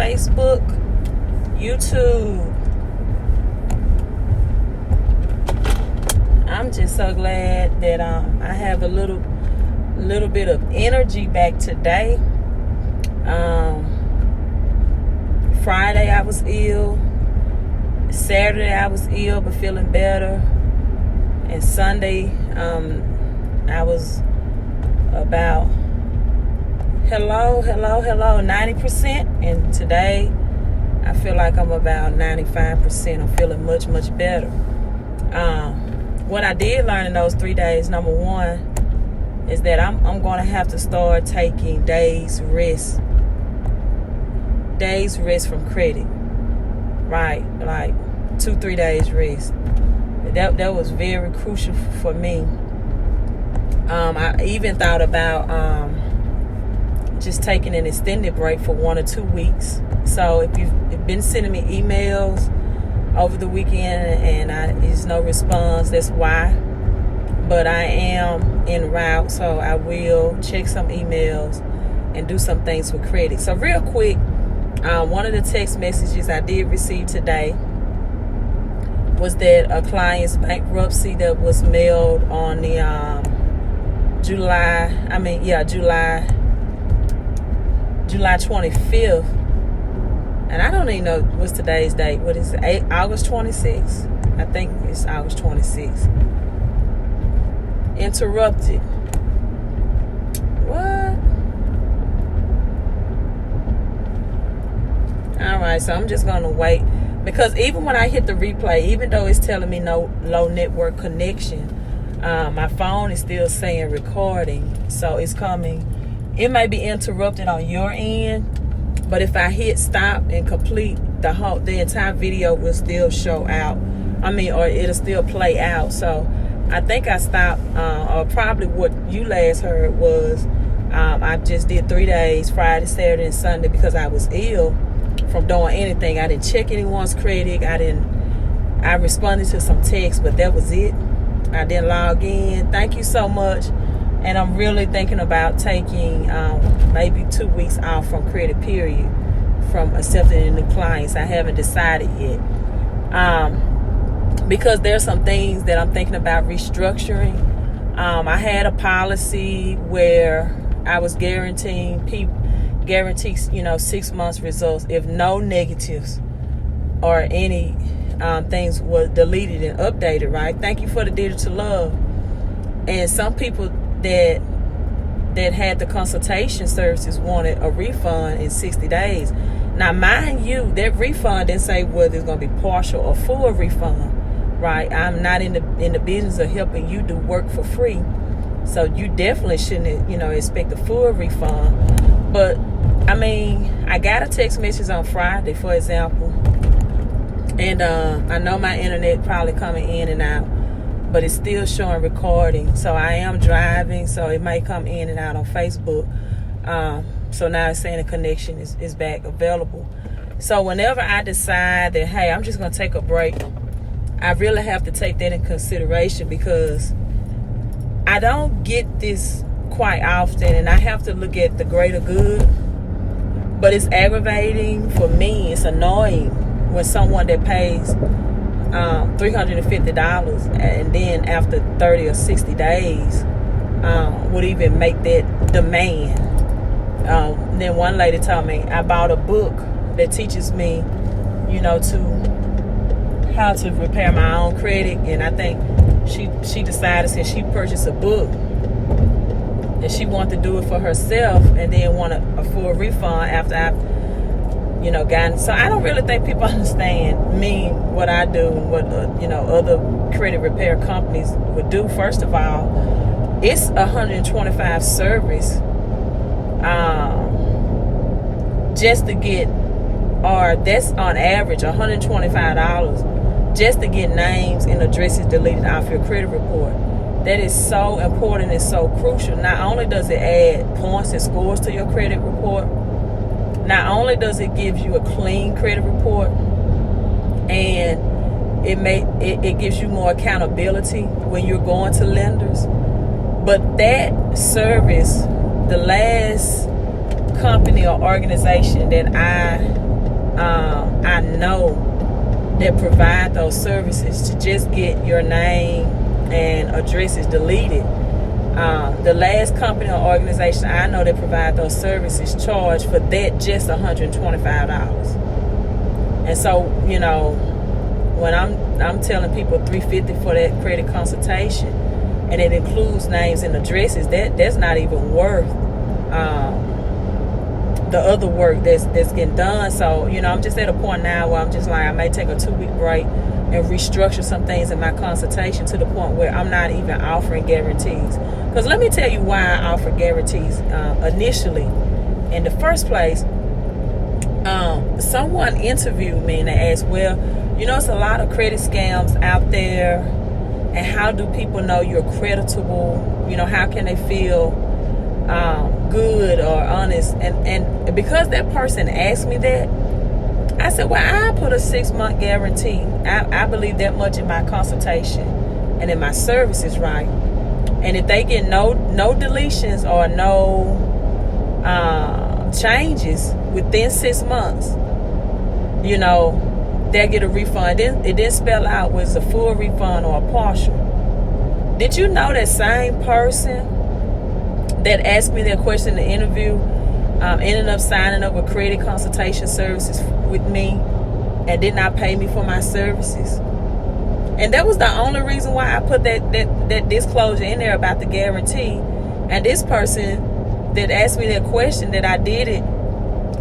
Facebook, YouTube. I'm just so glad that I have a little bit of energy back today. Friday I was ill. Saturday I was ill but feeling better. And Sunday I was about 90%. And today I feel like I'm about 95%. I'm feeling much better. What I did learn in those 3 days, number one, is that I'm going to have to start taking days rest from credit, right? Like 2-3 days rest. That was very crucial for me. I even thought about just taking an extended break for 1 or 2 weeks. So if you've been sending me emails over the weekend and there's no response, that's why. But I am en route, so I will check some emails and do some things with credit. So real quick, one of the text messages I did receive today was that a client's bankruptcy that was mailed on the July 25th. And I don't even know what's today's date. What is it? August 26th? I think it's August 26th. Interrupted. What? Alright, so I'm just going to wait. Because even when I hit the replay, even though it's telling me no low network connection, my phone is still saying recording. So it's coming. It may be interrupted on your end. But if I hit stop and complete, the entire video will still show out. Or it'll still play out. So I think I stopped, or probably what you last heard was, I just did 3 days, Friday, Saturday, and Sunday, because I was ill from doing anything. I didn't check anyone's credit. I responded to some texts, but that was it. I didn't log in. Thank you so much. And I'm really thinking about taking maybe 2 weeks off from credit, period, from accepting new clients. I haven't decided yet. Because there's some things that I'm thinking about restructuring. I had a policy where I was guaranteeing 6 months results if no negatives or any things were deleted and updated, right? Thank you for the digital love. And some people that had the consultation services wanted a refund in 60 days. Now, mind you, that refund didn't say whether it's going to be partial or full refund, right? I'm not in the business of helping you do work for free, so you definitely shouldn't, expect a full refund. But I got a text message on Friday, for example, and I know my internet probably coming in and out, but it's still showing recording. So I am driving, so it might come in and out on Facebook. So now it's saying the connection is back available. So whenever I decide that, hey, I'm just going to take a break, I really have to take that in consideration, because I don't get this quite often, and I have to look at the greater good. But it's aggravating for me. It's annoying when someone that pays $350 and then after 30 or 60 days would even make that demand. Then one lady told me, I bought a book that teaches me, to how to repair my own credit. And I think she decided, since she purchased a book, that she wanted to do it for herself and then want a full refund after I've gotten. So I don't really think people understand what I do and what other credit repair companies would do. First of all, it's $125 service just to get, or that's on average $125 just to get names and addresses deleted off your credit report. That is so important and so crucial. Not only does it add points and scores to your credit report, not only does it give you a clean credit report, and it gives you more accountability when you're going to lenders, but that service, the last company or organization that I I know that provide those services to just get your name and addresses deleted. The last company or organization I know that provide those services charge for that just $125. And so, you know, when I'm telling people $350 for that credit consultation, and it includes names and addresses, that's not even worth the other work that's getting done. So, you know, I'm just at a point now where I'm just like, I may take a 2-week break and restructure some things in my consultation to the point where I'm not even offering guarantees. Because let me tell you why I offer guarantees initially. In the first place, someone interviewed me and they asked, well, you know, it's a lot of credit scams out there, and how do people know you're creditable? You know, how can they feel good or honest? And because that person asked me that, I said, well, I put a 6-month guarantee. I believe that much in my consultation and in my services, right? And if they get no deletions or no changes within 6 months, you know, they'll get a refund. It didn't spell out was a full refund or a partial. Did you know that same person that asked me that question in the interview ended up signing up with credit consultation services with me and did not pay me for my services? And that was the only reason why I put that disclosure in there about the guarantee. And this person that asked me that question, that I did it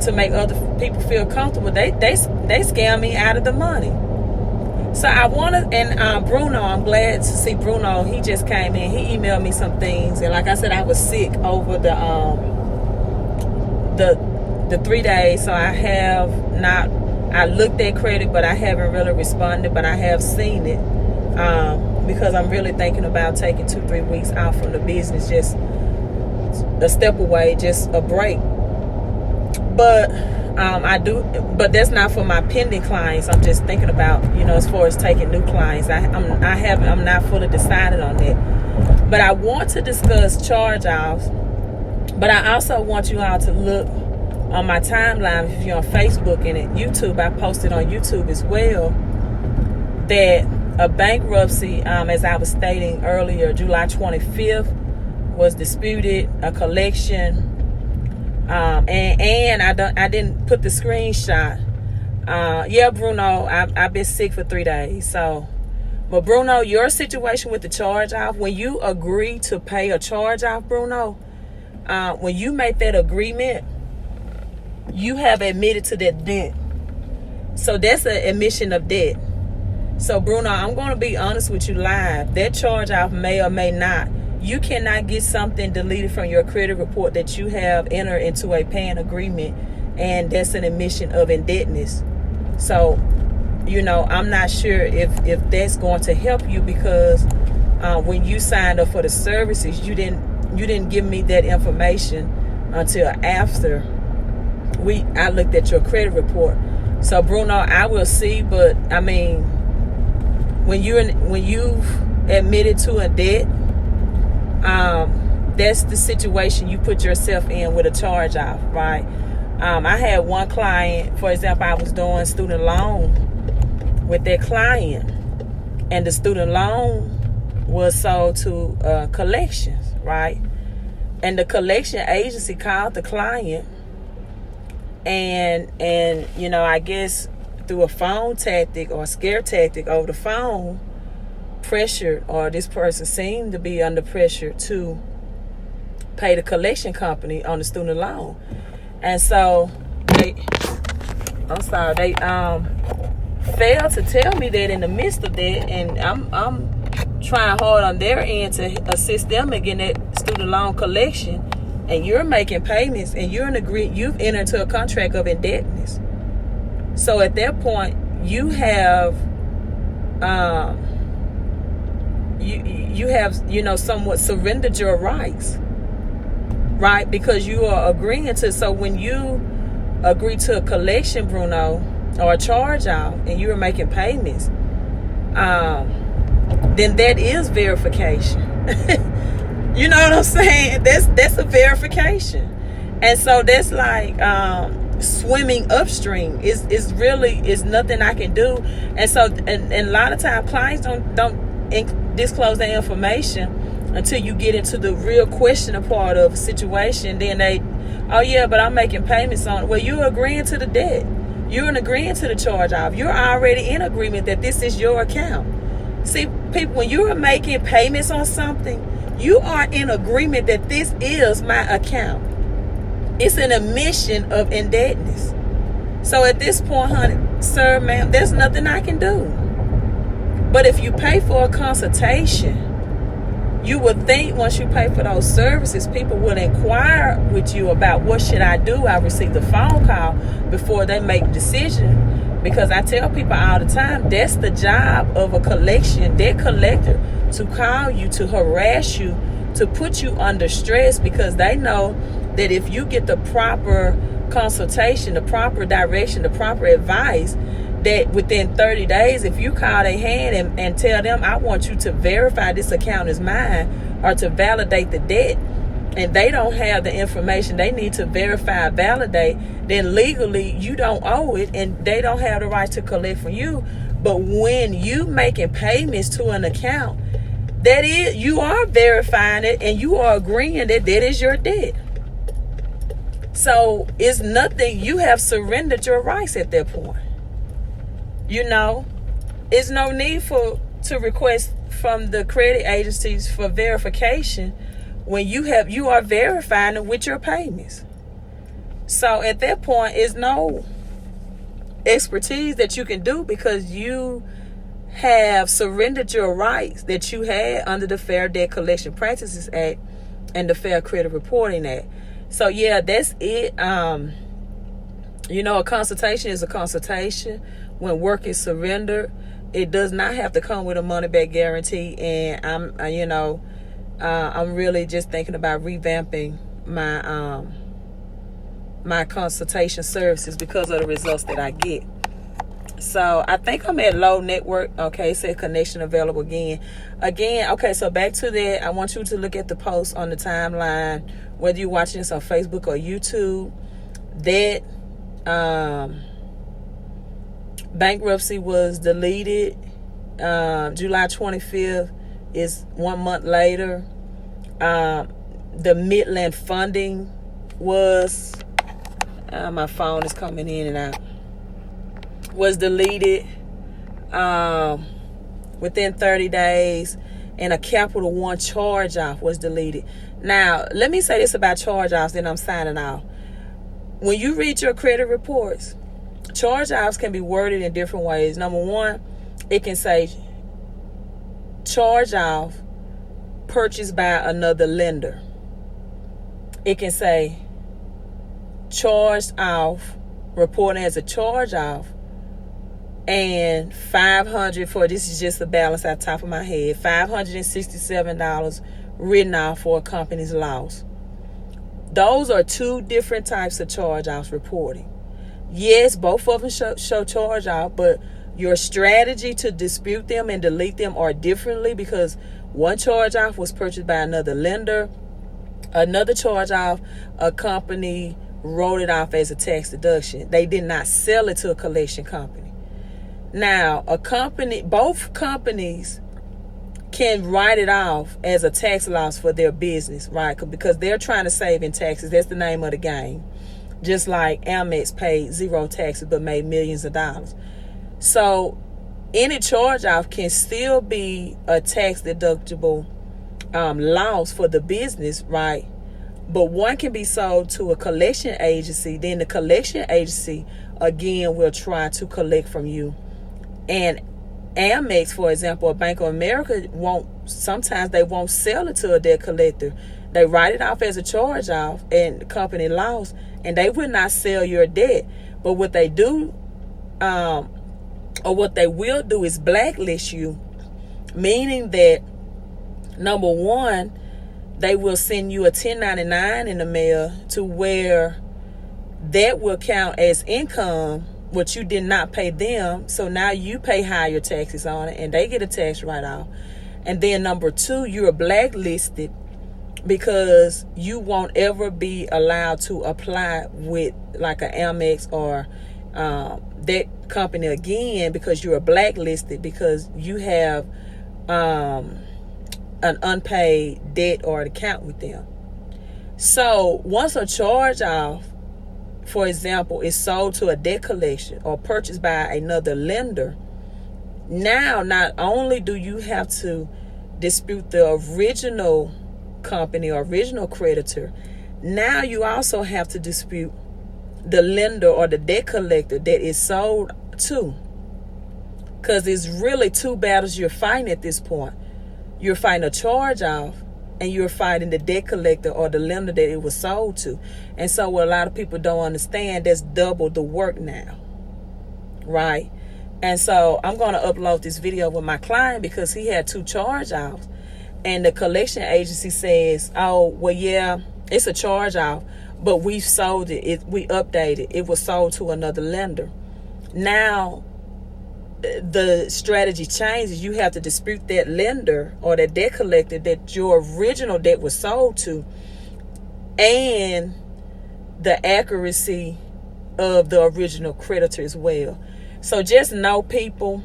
to make other people feel comfortable, they scam me out of the money. So I want to, and Bruno, I'm glad to see Bruno. He just came in. He emailed me some things, and like I said, I was sick over the 3 days, so I have not. I looked at credit, but I haven't really responded. But I have seen it because I'm really thinking about taking 2-3 weeks out from the business, just a step away, just a break. But I do, but that's not for my pending clients. I'm just thinking about, you know, as far as taking new clients. I'm not fully decided on that. But I want to discuss charge-offs. But I also want you all to look on my timeline. If you're on Facebook and at YouTube, I posted on YouTube as well that a bankruptcy, as I was stating earlier, July 25th was disputed, a collection. And I didn't put the screenshot. Yeah, Bruno, I've been sick for 3 days. So, but Bruno, your situation with the charge off, when you agree to pay a charge off, Bruno, when you make that agreement, you have admitted to that debt. So that's an admission of debt. So Bruno, I'm going to be honest with you live. That charge off may or may not. You cannot get something deleted from your credit report that you have entered into a paying agreement, and that's an admission of indebtedness. So, you know, I'm not sure if that's going to help you, because when you signed up for the services, you didn't give me that information until after I looked at your credit report. So Bruno, I will see, but I mean, when you've admitted to a debt, that's the situation you put yourself in with a charge off, right? I had one client, for example, I was doing student loan with that client, and the student loan was sold to collections, right? And the collection agency called the client, and you know, I guess through a phone tactic or a scare tactic over the phone, pressured, or this person seemed to be under pressure to pay the collection company on the student loan. And so they failed to tell me that in the midst of that, and I'm trying hard on their end to assist them in getting that student loan collection, and you're making payments, and you've entered into a contract of indebtedness. So at that point, you have you have, you know, somewhat surrendered your rights, right? Because you are agreeing to. So when you agree to a collection, Bruno, or a charge off, and you are making payments, then that is verification. You know what I'm saying? That's a verification. And so that's like, swimming upstream. It's really nothing I can do. And so and a lot of times clients don't disclose their information until you get into the real questioning part of a situation. Then they, oh yeah, but I'm making payments on it. Well, you're agreeing to the debt. You're in agreeing to the charge off. You're already in agreement that this is your account. See, people, when you're making payments on something, you are in agreement that this is my account. It's an admission of indebtedness. So at this point, honey, sir, ma'am, there's nothing I can do. But if you pay for a consultation, you would think once you pay for those services, people would inquire with you about what should I do. I received a phone call before they make a decision. Because I tell people all the time, that's the job of a debt collector, to call you, to harass you, to put you under stress, because they know that if you get the proper consultation, the proper direction, the proper advice, that within 30 days, if you call their hand and tell them, I want you to verify this account is mine, or to validate the debt, and they don't have the information they need to verify, validate, then legally you don't owe it, and they don't have the right to collect from you. But when you making payments to an account, that is, you are verifying it, and you are agreeing that that is your debt. So it's nothing, you have surrendered your rights at that point. You know, it's no need to request from the credit agencies for verification when you are verifying it with your payments. So at that point, it's no expertise that you can do, because you have surrendered your rights that you had under the Fair Debt Collection Practices Act and the Fair Credit Reporting Act. So yeah, that's it. You know, a consultation is a consultation. When work is surrendered, it does not have to come with a money back guarantee. And I'm really just thinking about revamping my my consultation services because of the results that I get. So I think I'm at low network. Okay, it said connection available again. Okay, so back to that. I want you to look at the post on the timeline, whether you're watching this on Facebook or YouTube. That bankruptcy was deleted July 25th. Is 1 month later. The Midland funding was, my phone is coming in and out, was deleted within 30 days, and a Capital One charge-off was deleted. Now, let me say this about charge-offs, then I'm signing off. When you read your credit reports, charge-offs can be worded in different ways. Number one, it can say charge-off purchased by another lender. It can say charged off, reported as a charge-off, and $500 for, this is just the balance off the top of my head, $567 written off for a company's loss. Those are two different types of charge-offs reporting. Yes, both of them show charge-off, but your strategy to dispute them and delete them are differently, because one charge-off was purchased by another lender. Another charge-off, a company wrote it off as a tax deduction. They did not sell it to a collection company. Now, both companies can write it off as a tax loss for their business, right? Because they're trying to save in taxes. That's the name of the game. Just like Amex paid zero taxes but made millions of dollars. So any charge-off can still be a tax deductible loss for the business, right? But one can be sold to a collection agency. Then the collection agency, again, will try to collect from you. And Amex, for example, or Bank of America, sometimes they won't sell it to a debt collector. They write it off as a charge-off and the company lost, and they will not sell your debt. But what they do, or what they will do, is blacklist you, meaning that, number one, they will send you a 1099 in the mail to where that will count as income, which you did not pay them. So now you pay higher taxes on it, and they get a tax write-off. And then number two, you're blacklisted because you won't ever be allowed to apply with like an Amex or that company again, because you are blacklisted because you have an unpaid debt or an account with them. So once a charge off, for example, is sold to a debt collection or purchased by another lender, now not only do you have to dispute the original company or original creditor, now you also have to dispute the lender or the debt collector that is sold to. Because it's really two battles you're fighting at this point. You're fighting a charge off, and you're fighting the debt collector or the lender that it was sold to. And so what a lot of people don't understand, that's double the work now, right? And so I'm going to upload this video with my client because he had 2 charge offs, and the collection agency says, oh, well, yeah, it's a charge off, but we sold it. We updated. It was sold to another lender. Now the strategy changes. You have to dispute that lender or that debt collector that your original debt was sold to, and the accuracy of the original creditor as well. So just know, people,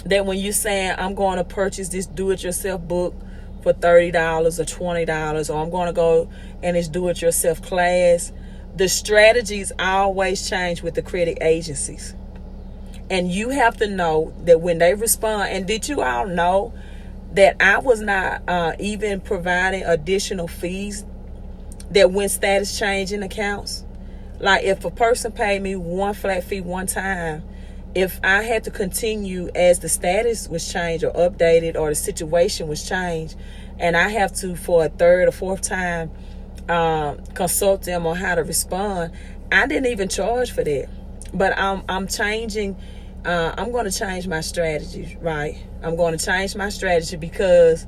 that when you're saying, I'm going to purchase this do-it-yourself book for $30 or $20, or I'm going to go in this do-it-yourself class, the strategies always change with the credit agencies. And you have to know that when they respond, and did you all know that I was not even providing additional fees that when status changing accounts? Like if a person paid me one flat fee one time, if I had to continue as the status was changed or updated or the situation was changed, and I have to for a third or fourth time consult them on how to respond, I didn't even charge for that. But I'm changing. I'm going to change my strategy, right? I'm going to change my strategy because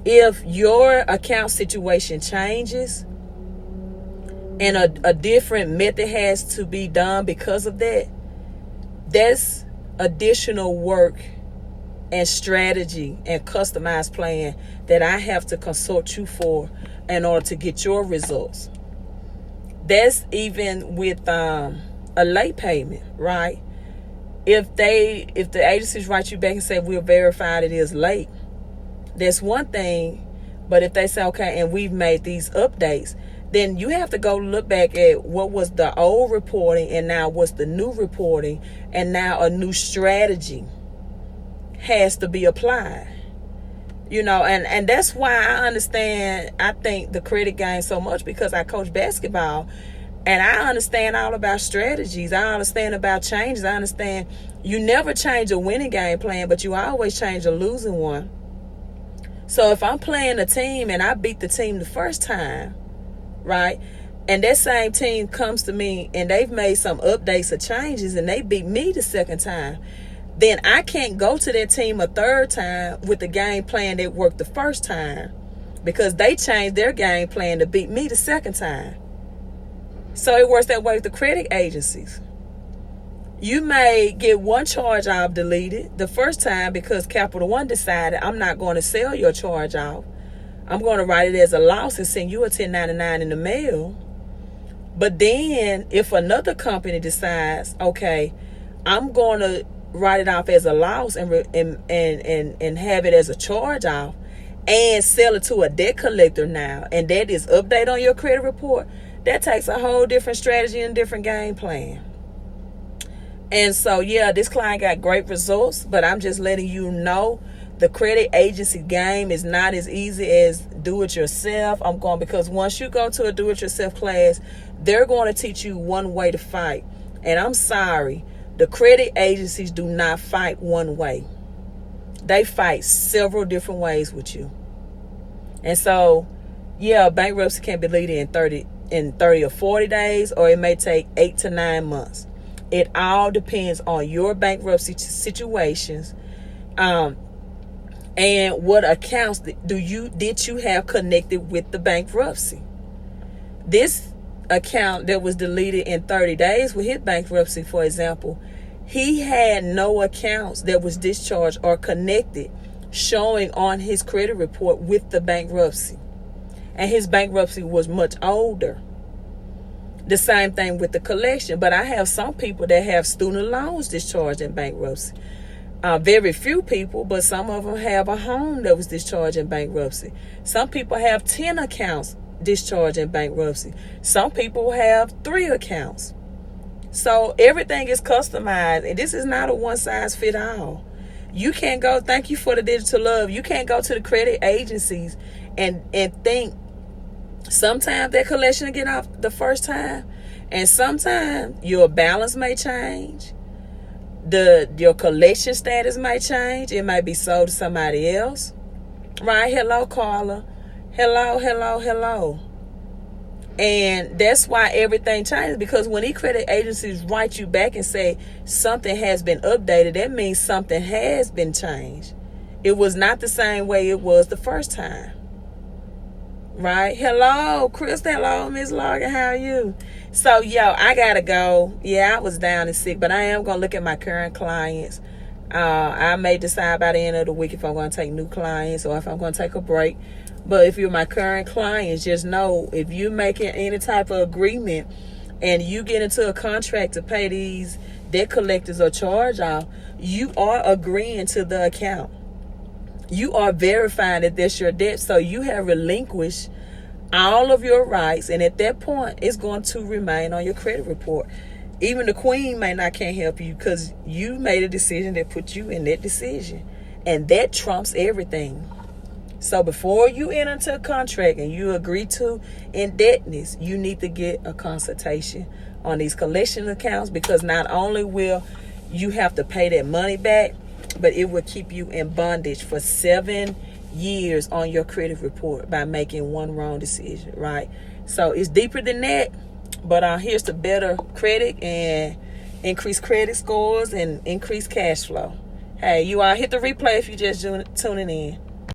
if your account situation changes and a different method has to be done because of that, that's additional work and strategy and customized plan that I have to consult you for in order to get your results. That's even with a late payment, right? If the agencies write you back and say we're verified it is late, that's one thing. But if they say, okay, and we've made these updates, then you have to go look back at what was the old reporting and now what's the new reporting, and now a new strategy has to be applied. You know, and that's why I think the credit game so much, because I coach basketball. And I understand all about strategies. I understand about changes. I understand you never change a winning game plan, but you always change a losing one. So if I'm playing a team and I beat the team the first time, right, and that same team comes to me and they've made some updates or changes and they beat me the second time, then I can't go to that team a third time with the game plan that worked the first time, because they changed their game plan to beat me the second time. So it works that way with the credit agencies. You may get one charge off deleted the first time because Capital One decided, I'm not going to sell your charge off. I'm going to write it as a loss and send you a 1099 in the mail. But then if another company decides, okay, I'm going to write it off as a loss and have it as a charge off and sell it to a debt collector now, and that is update on your credit report, that takes a whole different strategy and different game plan. And so, yeah, this client got great results, but I'm just letting you know the credit agency game is not as easy as do-it-yourself. Because once you go to a do-it-yourself class, they're going to teach you one way to fight. And I'm sorry, the credit agencies do not fight one way. They fight several different ways with you. And so, yeah, bankruptcy can be deleted in 30 or 40 days, or it may take 8 to 9 months. It all depends on your bankruptcy situations, and what accounts did you have connected with the bankruptcy. This account that was deleted in 30 days with his bankruptcy, for example, he had no accounts that was discharged or connected showing on his credit report with the bankruptcy. and his bankruptcy was much older. The same thing with the collection. But I have some people that have student loans discharged in bankruptcy. Very few people, but some of them have a home that was discharged in bankruptcy. Some people have 10 accounts discharged in bankruptcy. Some people have 3 accounts. So everything is customized, and this is not a one-size-fit-all. You can't go, thank you for the digital love, you can't go to the credit agencies and think sometimes that collection will get off the first time, and sometimes your balance may change. Your collection status might change. It might be sold to somebody else. Right? Hello, Carla. Hello. And that's why everything changes, because when these credit agencies write you back and say something has been updated, that means something has been changed. It was not the same way it was the first time. Right? Hello, Chris. Hello, Miss Logan. How are you? So, I gotta go. Yeah, I was down and sick, but I am gonna look at my current clients. I may decide by the end of the week if I'm gonna take new clients or if I'm gonna take a break. But if you're my current clients, just know if you're making any type of agreement and you get into a contract to pay these debt collectors or charge off, you are agreeing to the account. You are verifying that that's your debt. So you have relinquished all of your rights, and at that point, it's going to remain on your credit report. Even the queen can't help you because you made a decision that put you in that decision, and that trumps everything. So before you enter into a contract and you agree to indebtedness, you need to get a consultation on these collection accounts, because not only will you have to pay that money back, but it will keep you in bondage for 7 years on your credit report by making one wrong decision, right? So it's deeper than that, but here's to better credit and increase credit scores and increase cash flow. Hey, you all hit the replay if you just tuning in.